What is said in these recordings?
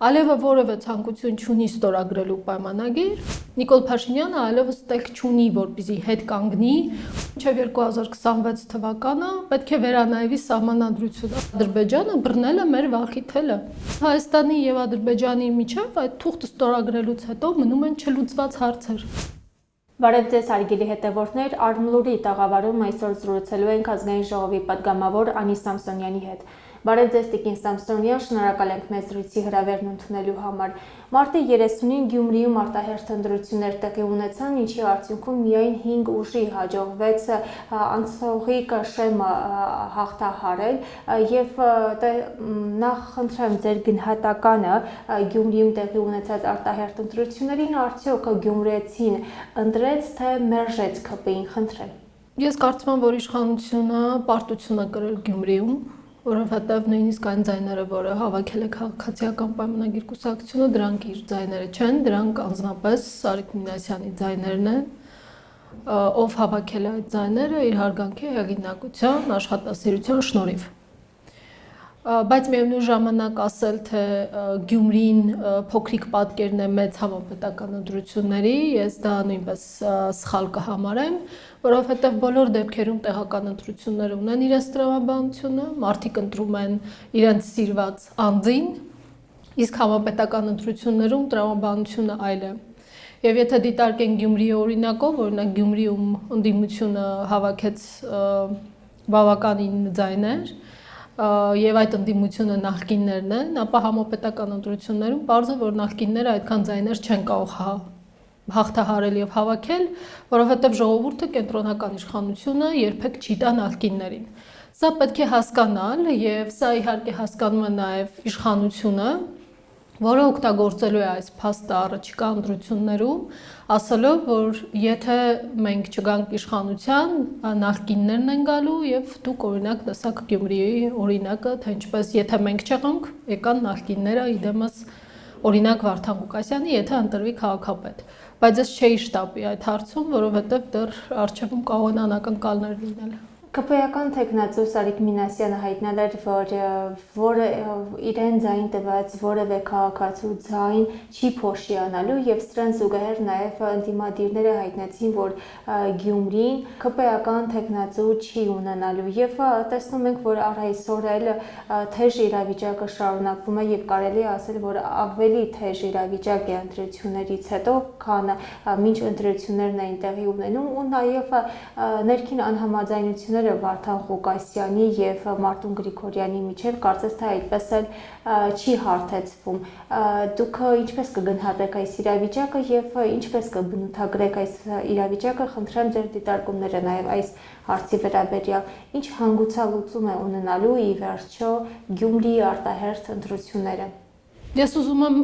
Ալևը որևէ ցանկություն չունի ստորագրելու պայմանագիր, Նիկոլ Փաշինյանը այլևս տեղ չունի, որպեսզի հետ կանգնի, մինչև 2026 թվականը պետք է վերանայվի սահմանադրությունը։ Ադրբեջանը բռնել է մեր վախի թելը։ Հայաստանի եւ Ադրբեջանի միջև այդ թուղթը ստորագրելուց հետո մնում են չլուծված հարցեր։ Բարև ձեզ հարգելի հետևորդներ, Արմլուրի տաղավարում այսօր զրուցելու ենք Ազգային ժողովի պատգամավոր Անի Սամսոնյանի հետ։ Բարև ձեզ Տիկին Սամսոնյան, շնորհակալ ենք մեզ զրույցի հրավերն ընդունելու համար։ Մարտի 30-ին Գյումրիում արտահերթ ընտրություններ տեղի ունեցան, ինչի արդյունքում միայն 5 ուժի հաջողվեց անցողիկ շեմը հաղթահարել եւ նախ խնդրեմ ձեր գնահատականը Գյումրիում տեղի ունեցած արտահերթ ընտրություններին, արդյոք գյումրեցին ընտրեց թե մերժեց ԿՊ-ին, խնդրեմ։ Ես կարծում եմ, որ իշխանությունը պարտություն է կրել Գյումրիում, որովհետև նույնիսկ այն ձայները, որը հավաքել է քաղաքացիական պայմանագիր կուսակցությունը, դրանք իր ձայները չեն, դրանք անձնապես Սարիկ Մինասյանի ձայներն են, ով հավաքել է այդ ձայները իր հարգանքի, հեղինակության, աշխատասիրության շնորհիվ։ Բայց միևնույն ժամանակ ասել, թե Գյումրին փոքրիկ պատկերն է մեծ համապետական ընտրությունների, ես դա նույնպես սխալ կհամարեմ, որովհետև բոլոր դեպքերում տեղական ընտրությունները ունեն իրենց տրամաբանությունը, մարդիկ ընտրում են իրենց սիրված անձին, իսկ համապետական ընտրություններում տրամաբանությունը այլ է։ Եվ եթե դիտարկենք Գյումրիի օրինակով, օրինակ Գյումրիում ընդդիմությունը հավաքեց բավականին ձայներ, եւ այդ ընդդիմությունը նախկիններն են, ապա համապետական ընտրություններում պարզ է, որ նախկինները այդքան ձայներ չեն կարող հաղթահարել եւ հավաքել, որովհետեւ ժողովուրդը կենտրոնական իշխանությունը երբեք չի տա նախկիններին։ Սա պետք է հասկանալ եւ սա իհարկե հասկանում է նաեւ իշխանությունը, որը օգտագործելու է այս փաստը առաջիկա ընտրություններում, ասելով, որ եթե մենք չգանք իշխանության, նախկիններն են գալու եւ դուք օրինակ տեսակ Գյումրիի օրինակը, թե ինչպես եթե մենք չեղանք, եկան նախկինները, իդեմս օրինակ Վարդան Ղուկասյանի, եթե ընտրվի քաղաքապետ։ Բայց ես չէի շտապի այդ հարցում, որովհետեւ դեռ արժևում կարող են անակնկալներ լինել։ ԿՊ-ական թեկնածու Սարիկ Մինասյանը հայտնել էր, որ իրեն ձայն տված որևէ քաղաքացու ձայն չի փոշիանալու եւ սրան զուգահեռ նաեւ ընդդիմադիրները հայտնեցին, որ Գյումրին ԿՊ-ական թեկնածու չի ունենալու եւ տեսնում ենք, որ առ այսօր էլ թեժ իրավիճակը շարունակվում է եւ կարելի է ասել, որ ավելի թեժ իրավիճակ է ընտրություններից հետո, քան մինչ ընտրություններն էին տեղի ունենում ու նաեւ ներքին անհամաձայնությունները Վարդան Ղուկասյանի եւ Մարտուն Գրիգորյանի միջև կարծես թե այդպես էլ չի հարթեցվում։ Դուք ինչպես կգնահատեք այս իրավիճակը եւ ինչպես կբնութագրեք այս իրավիճակը, խնդրեմ ձեր դիտարկումները նաեւ այս հարցի վերաբերյալ, ինչ հանգուցալուծում է ունենալու ի վերջո Գյումրիի արտահերթ ընտրությունները։ Ես ուզում եմ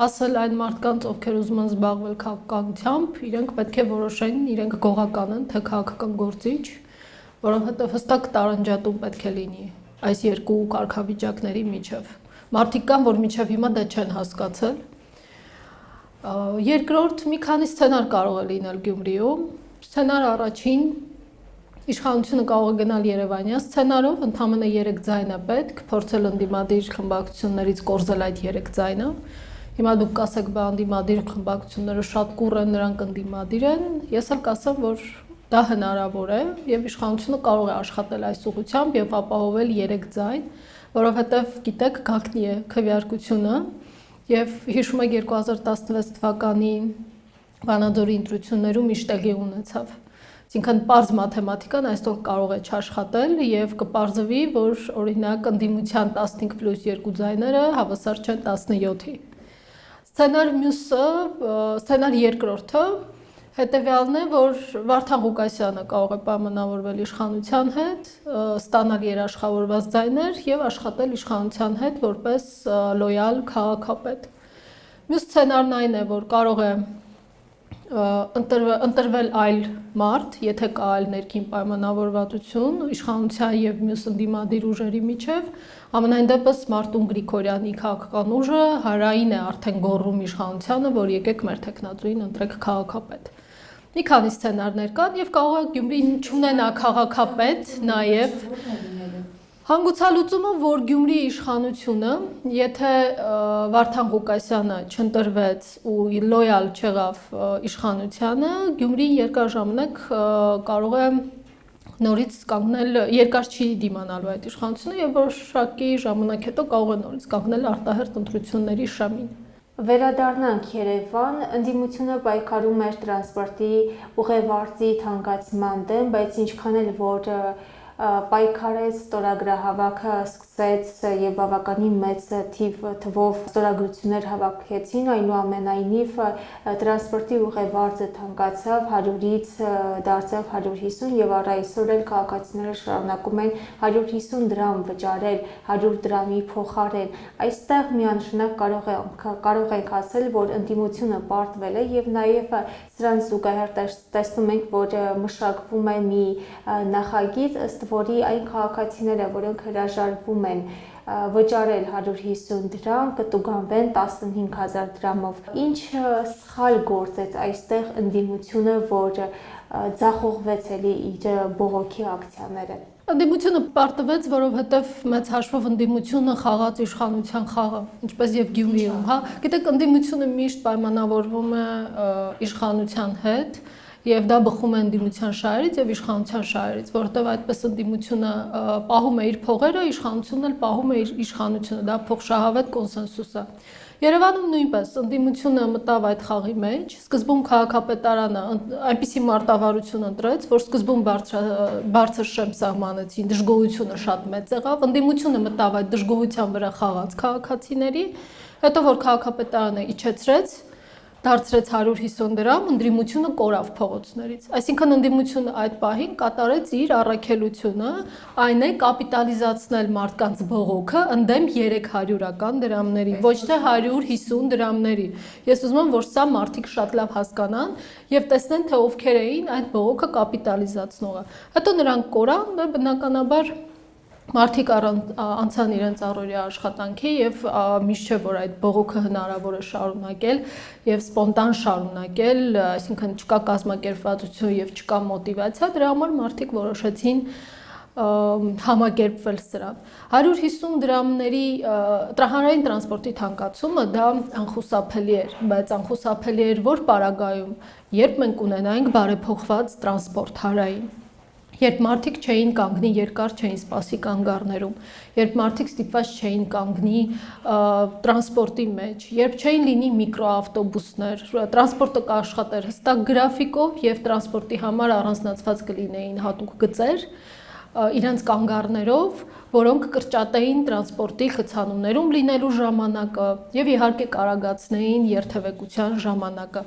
ասել այն մարդկանց, ովքեր ուզում են զբաղվել քաղաքականությամբ, իրենք պետք է որոշեն, իրենք գողական են, թե քաղաքական գործիչ, որովհետև հստակ տարանջատում պետք է լինի այս երկու կարգավիճակների միջև։ Մարդիկ կան, որ միջև հիմա դա չեն հասկացել։ Երկրորդ, մի քանի սցենար կարող է լինել Գյումրիում։ Սցենար առաջին, իշխանությունը կարող է գնալ Երևանյան սցենարով, ընդամենը 3 ձայն է պետք, փորձել ընդդիմադիր խմբակցություններից կորզել այդ 3 ձայնը։ Հիմա դուք կասեք, բա ընդդիմադիր խմբակցությունները շատ կուռ են, նրանք ընդդիմադիր են։ Ես էլ կասեմ, որ դա հնարավոր է եւ իշխանությունը կարող է աշխատել այս ուղղությամբ եւ ապահովել 3 ձայն, որովհետեւ գիտեք, գաղտնի է քվեարկությունը եւ հիշում եք 2016 թվականի Վանաձորի ընտրություններում ինչ տեղի ունեցավ։ Այսինքն պարզ մաթեմատիկան այսօր կարող է չաշխատել եւ կպարզվի, որ օրինակ ընդդիմության 15+2 ձայները հավասար չեն 17-ի։ Սցենար երկրորդը հետևյալն է, որ Վարդան Ղուկասյանը կարող է պայմանավորվել իշխանության հետ, ստանալ երաշխավորված ձայներ եւ աշխատել իշխանության հետ որպես լոյալ քաղաքապետ։ Մյուս սցենարն այն է, որ կարող է ընտրվել այլ մարդ, եթե կա այլ ներքին պայմանավորվածություն իշխանության եւ մյուս ընդդիմադիր ուժերի միջև, ամենայն դեպս Մարտուն Գրիգորյանի քաղաքական ուժը հարային է արդեն գոռում իշխանությանը, որ եկեք մեր թեկնածուին ընտրեք քաղաքապետ։ Մի քանի սցենարներ կան եւ կարող է Գյումրին չունենա քաղաքապետ նաեւ Հանգուցալուծումը, որ Գյումրիի իշխանությունը, եթե Վարդան Ղուկասյանը չընտրվեց ու լոյալ չեղավ իշխանությանը, Գյումրին երկար ժամանակ կարող է նորից կանգնել, երկար չի դիմանալու այդ իշխանությունը եւ որոշակի ժամանակ հետո կարող է նորից կանգնել արտահերթ ընտրությունների շամին։ Վերադառնանք Երևան, ընդդիմությունը պայքարում էր տրանսպորտի ուղևորձի թանկացման դեմ, բայց ինչքան էլ որ պայքարեց, ստորագրահավաքը սկսեց եւ բավականին մեծ թվով ստորագրություններ հավաքեցին, այնուամենայնիվ տրանսպորտի ուղևորձը թանկացավ 100-ից դարձավ 150 եւ առ այսօր էլ քաղաքացիները շարունակում են 150 դրամ վճարել 100 դրամի փոխարեն։ Այստեղ միանշանակ կարող ենք ասել, որ ընդդիմությունը պարտվել է եւ նաեւ սրան զուգահեռ տեսնում ենք, որ մշակվում է մի նախագիծ, ըստ որի այն քաղաքացիները, որոնք հրաժարվում են վճարել 150 դրամ, կտուգանվեն 15000 դրամով։ Ինչ սխալ գործեց այստեղ ընդդիմությունը, որ ձախողվեց էլի իր բողոքի ակցիաները։ Ընդդիմությունը պարտվեց, որովհետև մեծ հաշվով ընդդիմությունը խաղաց իշխանության խաղը, ինչպես եւ Գյումրիում, հա։ Գիտեք, ընդդիմությունը միշտ պայմանավորվում է իշխանության հետ եւ դա բխում է ընդդիմության շահերից եւ իշխանության շահերից, որովհետեւ այդպես ընդդիմությունը պահում է իր փողերը, իշխանությունն էլ պահում է իր իշխանությունը, դա փոխշահավետ կոնսենսուս է։ Երևանում նույնպես ընդդիմությունը մտավ այդ խաղի մեջ, սկզբում քաղաքապետարանը այնպիսի մարտավարություն ընտրեց, որ սկզբում բարձր շեմ սահմանեցին, դժգոհությունը շատ մեծ եղավ, ընդդիմությունը մտավ այդ դժգոհության վրա խաղաց քաղաքացիների, հետո որ քաղաքապետարանը իջեցրեց, դարձրեց 150 դրամ, ընդդիմությունը կորավ փողոցներից։ Այսինքն ընդդիմությունը այդ պահին կատարեց իր առաքելությունը, այն է կապիտալիզացնել մարդկանց բողոքը ընդդեմ 300-ական դրամների, ոչ թե 150 դրամների։ Ես ուզում եմ, որ սա մարդիկ շատ լավ հասկանան եւ տեսնեն, թե ովքեր էին այդ բողոքը կապիտալիզացնողը։ Հետո նրանք կորան, բնականաբար մարդիկ անցան իրենց առօրյա աշխատանքի եւ միշտ չէ որ այդ բողոքը հնարավոր է շարունակել եւ սպոնտան շարունակել, այսինքն չկա կազմակերպվածություն եւ չկա մոտիվացիա, դրա համար մարդիկ որոշեցին համակերպվել սրան։ 150 դրամների հանրային տրանսպորտի թանկացումը դա անխուսափելի էր, բայց անխուսափելի էր որ պարագայում, երբ մենք ունենայինք բարեփոխված տրանսպորտ հանրային։ Երբ մարդիկ չէին կանգնի երկար չէին սպասի կանգառներում, երբ մարդիկ ստիպված չէին կանգնի տրանսպորտի մեջ, երբ չէին լինի միկրոավտոբուսներ, տրանսպորտը կաշխատեր հստակ գրաֆիկով եւ տրանսպորտի համար առանձնացված կլինեին հատուկ գծեր, իրենց կանգառներով, որոնք կրճատեին տրանսպորտի խցանումներում լինելու ժամանակը եւ իհարկե կարագացնեին երթևեկության ժամանակը։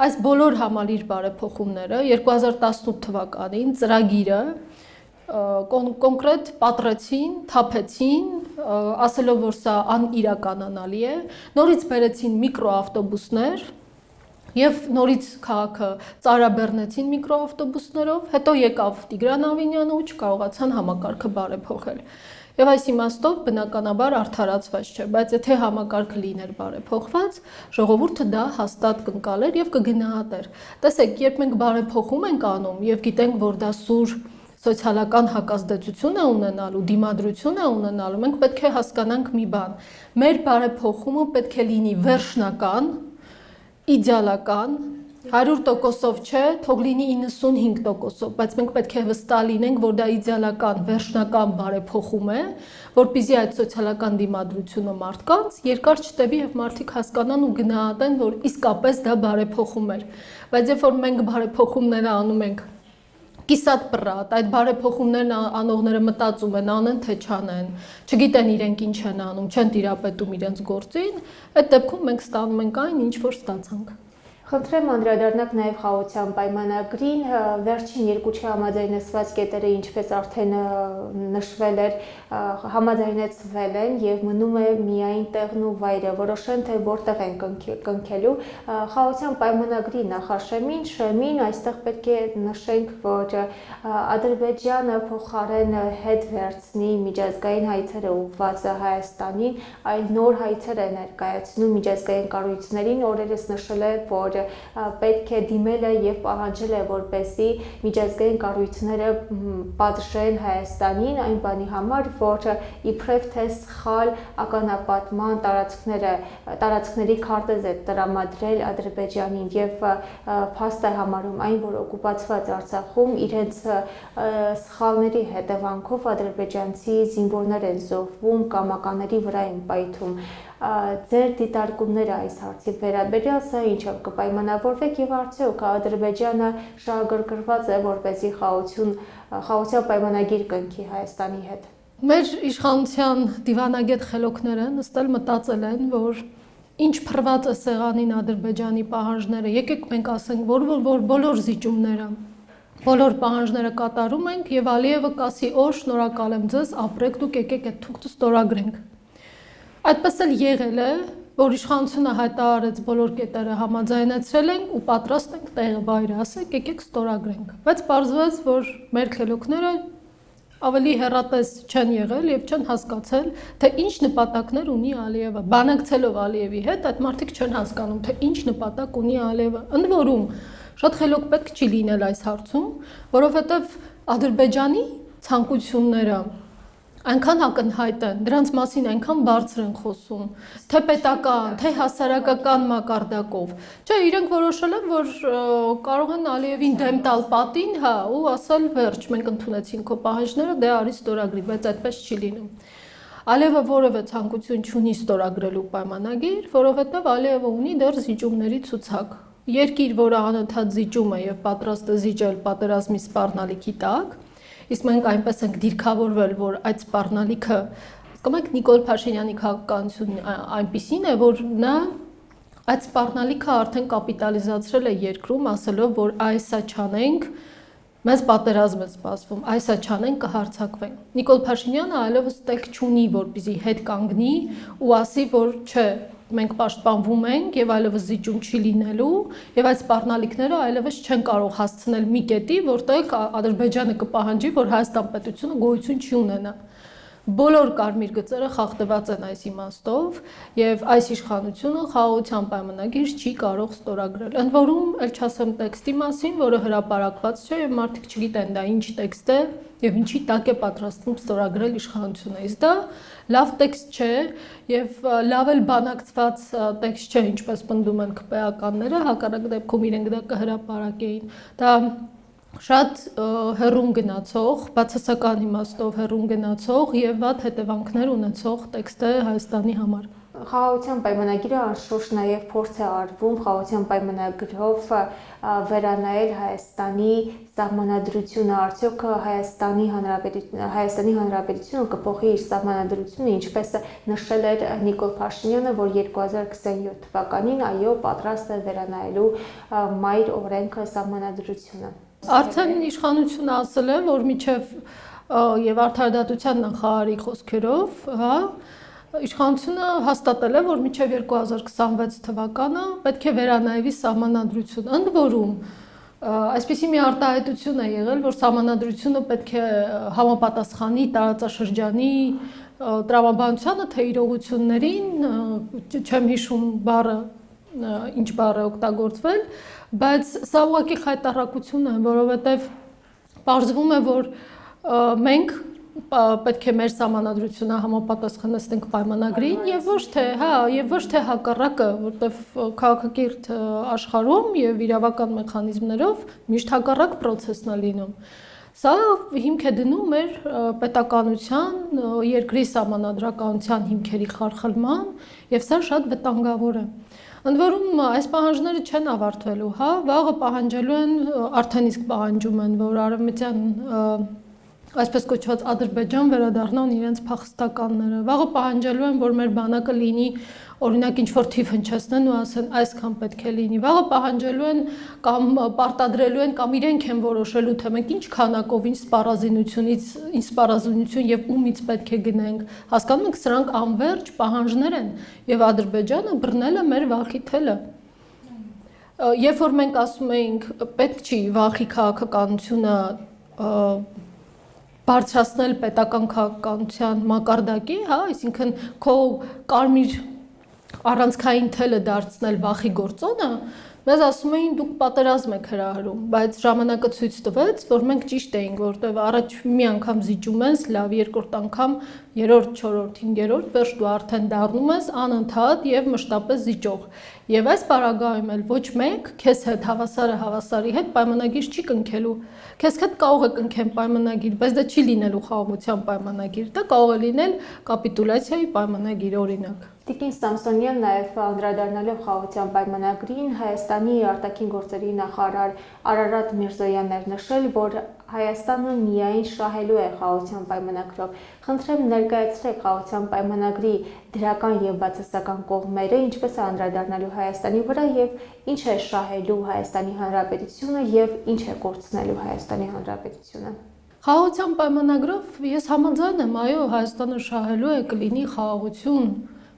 Այս բոլոր համալիր բարեփոխումները 2018 թվականին ծրագիրը կոնկրետ պատրեցին, թափեցին, ասելով որ սա անիրականանալի է, նորից բերեցին միկրոավտոբուսներ եւ նորից քաղաքը ծարաբեռնեցին միկրոավտոբուսներով, հետո եկավ Տիգրան Ավինյանը ու չկարողացան համակարգը բարեփոխել։ Եվ այս իմաստով բնականաբար արդարացված չէ, բայց եթե համակարգը լիներ բարեփոխված, ժողովուրդը դա հաստատ կընկալեր եւ կգնահատեր։ Տեսեք, երբ մենք բարեփոխում ենք անում եւ գիտենք, որ դա սուր սոցիալական հակազդեցություն է ունենալու, դիմադրություն է ունենալու, մենք պետք է հասկանանք մի բան։ Մեր բարեփոխումը պետք է լինի վերջնական, իդեալական, 100%-ով չէ, թող լինի 95%-ով, բայց մենք պետք է վստահ լինենք, որ դա իդեալական, վերջնական բարեփոխում է, որպեսզի այդ սոցիալական դիմադրությունը մարդկանց երկար չտևի եւ մարդիկ հասկանան ու գնահատեն, որ իսկապես դա բարեփոխում էր։ Բայց երբ որ մենք բարեփոխումները անում ենք կիսատ պռատ, այդ բարեփոխումներն անողները մտածում են, անեն թե չանեն, չգիտեն իրենք ինչ են անում, չեն տիրապետում իրենց գործին, այդ դեպքում մենք ստանում ենք այն, ինչ որ ստացանք։ Խնդրեմ անդրադառնանք նաև խաղաղության պայմանագրին, վերջին երկու չհամաձայնեցված կետերը, ինչպես արդեն նշվել էր, համաձայնեցվել են եւ մնում է միայն տեղն ու վայրը, որոշեն թե որտեղ են կնքելու։ Խաղաղության պայմանագրի նախաշեմին, այստեղ պետք է նշենք, որ Ադրբեջանը փոխարեն հետ վերցնի միջազգային հայցերը ուղղված Հայաստանին, այլ նոր հայցեր է ներկայացնում միջազգային կառույցներին, օրերս նշել է, որ որ պետք է դիմել է եւ պահանջել է, որպեսզի միջազգային կառույցները պատժեն Հայաստանին այն բանի համար, որ իբրև թե սխալ ականապատման տարածքների քարտեզ է տրամադրել Ադրբեջանին եւ փաստ է համարում այն, որ օկուպացված Արցախում իրենց սխալների հետևանքով ադրբեջանցի զինվորներ են զոհվում, կամականների վրա են պայթում։ Ձեր դիտարկումները այս հարցի վերաբերյալ սա ինչով կպայմանավորվեք եւ արդյոք Ադրբեջանը շահագրգռված է, որպեսզի խաղաղության պայմանագիր կնքի Հայաստանի հետ։ Մեր իշխանության դիվանագետ խելոքները նստել մտածել են, որ ինչ փռված է սեղանին Ադրբեջանի պահանջները, եկեք մենք ասենք, որ բոլոր զիջումները, բոլոր պահանջները կատարում ենք եւ Ալիևը կասի, օ, շնորհակալ եմ ձեզ, ապրեք դուք, եկեք այդ թուղթը ստորագրենք։ Այդպես էլ եղել է, որ իշխանությունը հայտարարեց բոլոր կետերը համաձայնեցրել ենք ու պատրաստ ենք տեղը վայրը ասեք, եկեք ստորագրենք։ Բայց պարզվեց, որ մեր խելոքները ավելի հեռատես չեն եղել եւ չեն հասկացել, թե ինչ նպատակներ ունի Ալիևը։ Բանակցելով Ալիևի հետ, այդ մարդիկ չեն հասկանում, թե ինչ նպատակ ունի Ալիևը։ Ընդ որում, շատ խելոք պետք չի լինել այս հարցում, որովհետեւ Ադրբեջանի ցանկությունները այնքան ակնհայտ են, դրանց մասին այնքան բարձր են խոսում, թե պետական, թե հասարակական մակարդակով։ Չէ, իրենք որոշել են, որ կարող են Ալիևին դեմ տալ պատին, հա, ու ասել վերջ, մենք ընդունեցինք քո պահանջները, դե արի ստորագրի, բայց այդպես չի լինում։ Ալիևը որևէ ցանկություն չունի ստորագրելու պայմանագիր, որովհետև Ալիևը ունի դեռ զիջումների ցուցակ։ Երկիր, որը անընդհատ զիջում է եւ պատրաստ է զիջել պատերազմի սպառնալիքի տակ, իսկ մենք այնպես ենք դիրքավորվել, որ այդ սպառնալիքը, հասկանում եք, Նիկոլ Փաշինյանի քաղաքականությունն այնպիսին է, որ նա այդ սպառնալիքը արդեն կապիտալիզացրել է երկրում, ասելով, որ այսա չանենք, մեզ պատերազմ է սպասվում, այսա չանենք կհարձակվենք։ Նիկոլ Փաշինյանը այլևս տեղ չունի, որպեսզի հետ կանգնի ու ասի, որ չէ, մենք պաշտպանվում ենք եւ այլևս զիջում չի լինելու եւ այդ սպառնալիքները այլևս չեն կարող հասցնել մի կետի, որտեղ Ադրբեջանը կպահանջի, որ Հայաստան պետությունը գոյություն չի ունենա։ Բոլոր կարմիր գծերը խախտված են այս իմաստով եւ այս իշխանությունը խաղաղության պայմանագիր չի կարող ստորագրել։ Ընդ որում, ել չասեմ տեքստի մասին, որը հրապարակված չէ եւ մարդիկ չգիտեն դա ինչ տեքստ է եւ ինչի տակ է պատրաստվում ստորագրել իշխանությունը։ Իսկ դա լավ տեքստ չէ եւ լավ էլ բանակցված տեքստ չէ, ինչպես պնդում են քպեականները, հակառակ դեպքում իրենք դա կհրապարակեին։ Դա շատ հեռուն գնացող, բացասական իմաստով հեռուն գնացող եւ վատ հետևանքներ ունեցող տեքստ է Հայաստանի համար։ Խաղաղության պայմանագիրը անշուշտ նաև փորձ է արվում խաղաղության պայմանագրով վերանայել Հայաստանի սահմանադրությունը, արդյոք Հայաստանի Հանրապետությունը կփոխի իր սահմանադրությունը, ինչպես նշել էր Նիկոլ Փաշինյանը, որ 2027 թվականին այո պատրաստ է վերանայելու մայր օրենքը սահմանադրությունը։ Արդեն իշխանությունը ասել է, որ միջև եւ արդարադատության նախարարի խոսքերով, հա, իշխանությունը հաստատել է, որ մինչև 2026 թվականը պետք է վերանայվի սահմանադրությունը։ Ընդ որում, այսպիսի մի արտահայտություն է եղել, որ սահմանադրությունը պետք է համապատասխանի տարածաշրջանի տրամաբանությանը, թե իրողություններին, չեմ հիշում բառը, ինչ բառ է օգտագործվել, բայց սա ուղղակի խայտառակություն է, որովհետև պարզվում է, որ մենք պետք է մեր սահմանադրությունը համապատասխանեցնենք պայմանագրին եւ ոչ թե հակառակը, որտեվ քաղաքակիրթ աշխարհում եւ իրավական մեխանիզմներով միշտ հակառակ process-ն է լինում։ Սա հիմք է դնում մեր պետականության, երկրի սահմանադրականության հիմքերի խարխլման եւ սա շատ վտանգավոր է։ Ընդ որում այս պահանջները չեն ավարտվելու, հա, վաղը պահանջելու են, արդեն իսկ պահանջում են, որ արևմտյան այսպես կոչված Ադրբեջան վերադառնան իրենց փախստականները։ Վաղը պահանջելու են, որ մեր բանակը լինի, օրինակ ինչ-որ թիվ հնչեցնեն ու ասեն այսքան պետք է լինի։ Վաղը պահանջելու են կամ պարտադրելու են կամ իրենք են որոշելու, թե մենք ինչ քանակով, ինչ սպառազինություն եւ ումից պետք է գնենք։ Հասկանում եք, սրանք անverջ պահանջներ են եւ Ադրբեջանը բռնել է մեր վախի թելը։ Երբ որ մենք ասում էինք, պետք չի վախի քաղաքականությունը բարձրացնել պետական քաղաքականության մակարդակի, հա, այսինքն քո կարմիր առանցքային թելը դարձնել վախի գործոնը, մեզ ասում էին դուք պատերազմ եք հրահրում, բայց ժամանակը ցույց տվեց, որ մենք ճիշտ էինք, որտեղ առաջ մի անգամ զիջում ես, լավ, երկրորդ անգամ, երրորդ, չորրորդ, հինգերորդ, վերջ դու արդեն դառնում ես անընդհատ եւ մշտապես զիջող։ Եվ այս պարագայում էլ ոչ մեկ քեզ հետ հավասարի հետ պայմանագիր չի կնքելու։ Քեզ հետ կարող է կնքեն պայմանագիր, բայց դա չի լինելու խաղաղության պայմանագիր, դա կարող է լինել կապիտուլյացիայի պայմանագիր, օրինակ։ Տիկին Սամսոնյան նաև անդրադառնալով խաղաղության պայմանագրին Հայաստանի արտաքին գործերի նախարար Արարատ Միրզոյանն էր նշել, որ Հայաստանը միայն շահելու է խաղաղության պայմանագրով։ Խնդրեմ ներկայացրեք խաղաղության պայմանագրի դրական եւ բացասական կողմերը, ինչպես է անդրադառնալու Հայաստանի վրա եւ ինչ է շահելու Հայաստանի Հանրապետությունը եւ ինչ է կորցնելու Հայաստանի Հանրապետությունը։ Խաղաղության պայմանագրով ես համաձայն եմ, այո, Հայաստանը շահելու է կլինի խաղաղություն,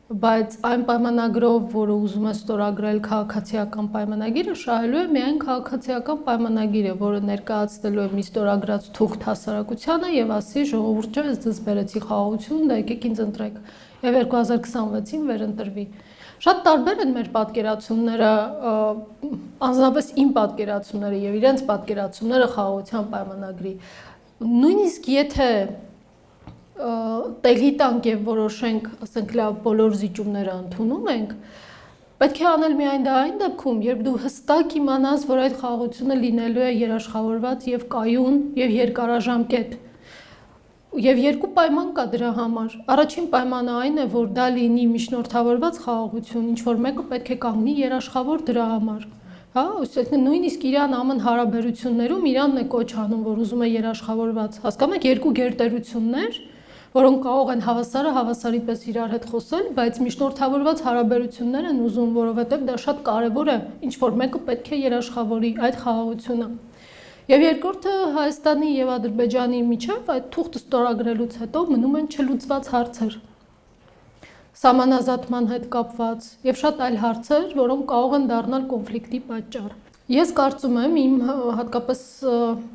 բայց այն պայմանագրով, որը ուզում է ստորագրել քաղաքացիական պայմանագիրը, շահելու է միայն քաղաքացիական պայմանագիրը, որը ներկայացնելու է մի ստորագրած թուղթ հասարակությանը եւ ասի ժողովուրդ ջան, ես ձեզ բերեցի խաղաղություն, դա եկեք ինձ ընտրեք եւ 2026-ին վերընտրվի։ Շատ տարբեր են մեր պատկերացումները, անձնապես իմ պատկերացումները եւ իրենց պատկերացումները խաղաղության պայմանագրի։ Նույնիսկ եթե տեղի տանք եւ որոշենք, ասենք լավ, բոլոր զիջումները ընդունում ենք, պետք է անել միայն դա այն դեպքում, երբ դու հստակ իմանաս, որ այդ խաղաղությունը լինելու է երաշխավորված եւ կայուն եւ երկարաժամկետ։ Եվ երկու պայման կա դրա համար։ Առաջին պայմանը այն է, որ դա լինի միջնորդավորված խաղաղություն, ինչ որ մեկը պետք է կանգնի երաշխավոր դրա համար։ Հա, ուսուցիչը նույնիսկ իրան ամեն հարաբերություններում Իրանն է կոչ անում, որ ուզում է երաշխավորված։ Հասկանում եք, երկու գերտերություններ, որոնք կարող են հավասարը հավասարի պես իրար հետ խոսել, բայց միջնորդավորված հարաբերություններ են ուզում, որովհետև դա շատ կարևոր է, ինչ որ մեկը պետք է երաշխավորի այդ խաղաղությունը։ Եվ երկրորդը Հայաստանի եւ Ադրբեջանի միջև այդ թուղթը ստորագրելուց հետո մնում են չլուծված հարցեր։ Սահմանազատման հետ կապված եւ շատ այլ հարցեր, որոնք կարող են դառնալ կոնֆլիկտի պատճառ։ Ես կարծում եմ, իմ հատկապես,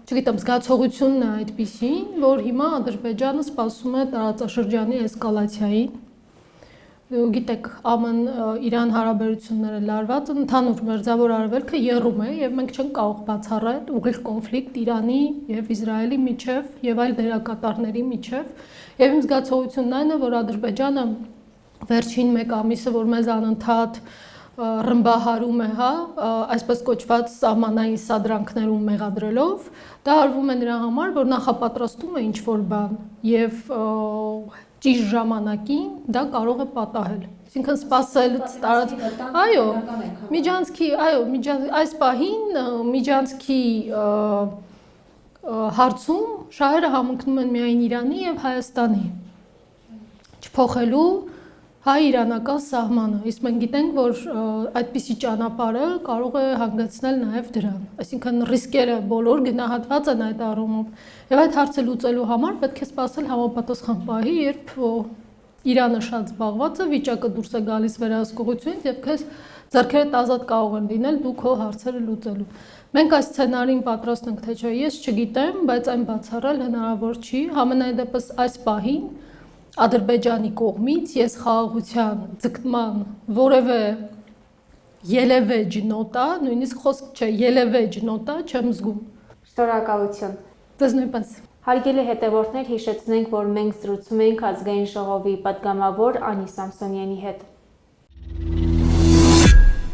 չգիտեմ, զգացողությունն է այդպիսին, որ հիմա Ադրբեջանը սպասում է տարածաշրջանի էսկալացիային։ Գիտեք, ԱՄՆ-Իրան հարաբերությունները լարված, ընդհանուր մերձավոր արևելքը եռում է եւ մենք չենք կարող բացառել ուղիղ կոնֆլիկտ Իրանի եւ Իսրայելի միջև եւ այլ դերակատարների միջև։ Եվ իմ զգացողությունն այն է, որ Ադրբեջանը վերջին մեկ ամիսը, որ մեզ անընդհատ ռմբահարում է, հա, այսպես կոչված սահմանային սադրանքներում մեղադրելով, դա արվում է նրա համար, որ նախապատրաստում է ինչ-որ բան եւ ճիշտ ժամանակին դա կարող է պատահել։ Այսինքն սпасել տարած, այո, այս պահին միջանցքի հարցում շահերը համընկնում են միայն Իրանի եւ Հայաստանի, չփոխելու հայ-իրանական սահմանը, իսկ մենք գիտենք, որ այդպիսի ճանապարհը կարող է հանգեցնել նաև դրան, այսինքն ռիսկերը բոլոր գնահատված են այդ առումով, եւ այդ հարցը լուծելու համար պետք է սպասել համապատասխան պահի, երբ Իրանը շատ զբաղված է, վիճակը դուրս է գալիս վերահսկողությունից եւ քեզ ձեռքերդ ազատ կարող են լինել դու քո հարցերը լուծելու։ Մենք այս սցենարին պատրաստ ենք թե չէ, ես չգիտեմ, բայց այն բացառել հնարավոր չի, համենայն դեպս այս պահին Ադրբեջանի կողմից ես խաղաղության ձգտման որևէ ելևեջ նոտա, նույնիսկ խոսք չէ, ելևեջ նոտա չեմ զգում։ Շնորհակալություն։ Ձեզ նույնպես։ Հարգելի հետևորդներ, հիշեցնենք, որ մենք զրուցում ենք ազգային ժողովի պատգամավոր Անի Սամսոնյանի հետ։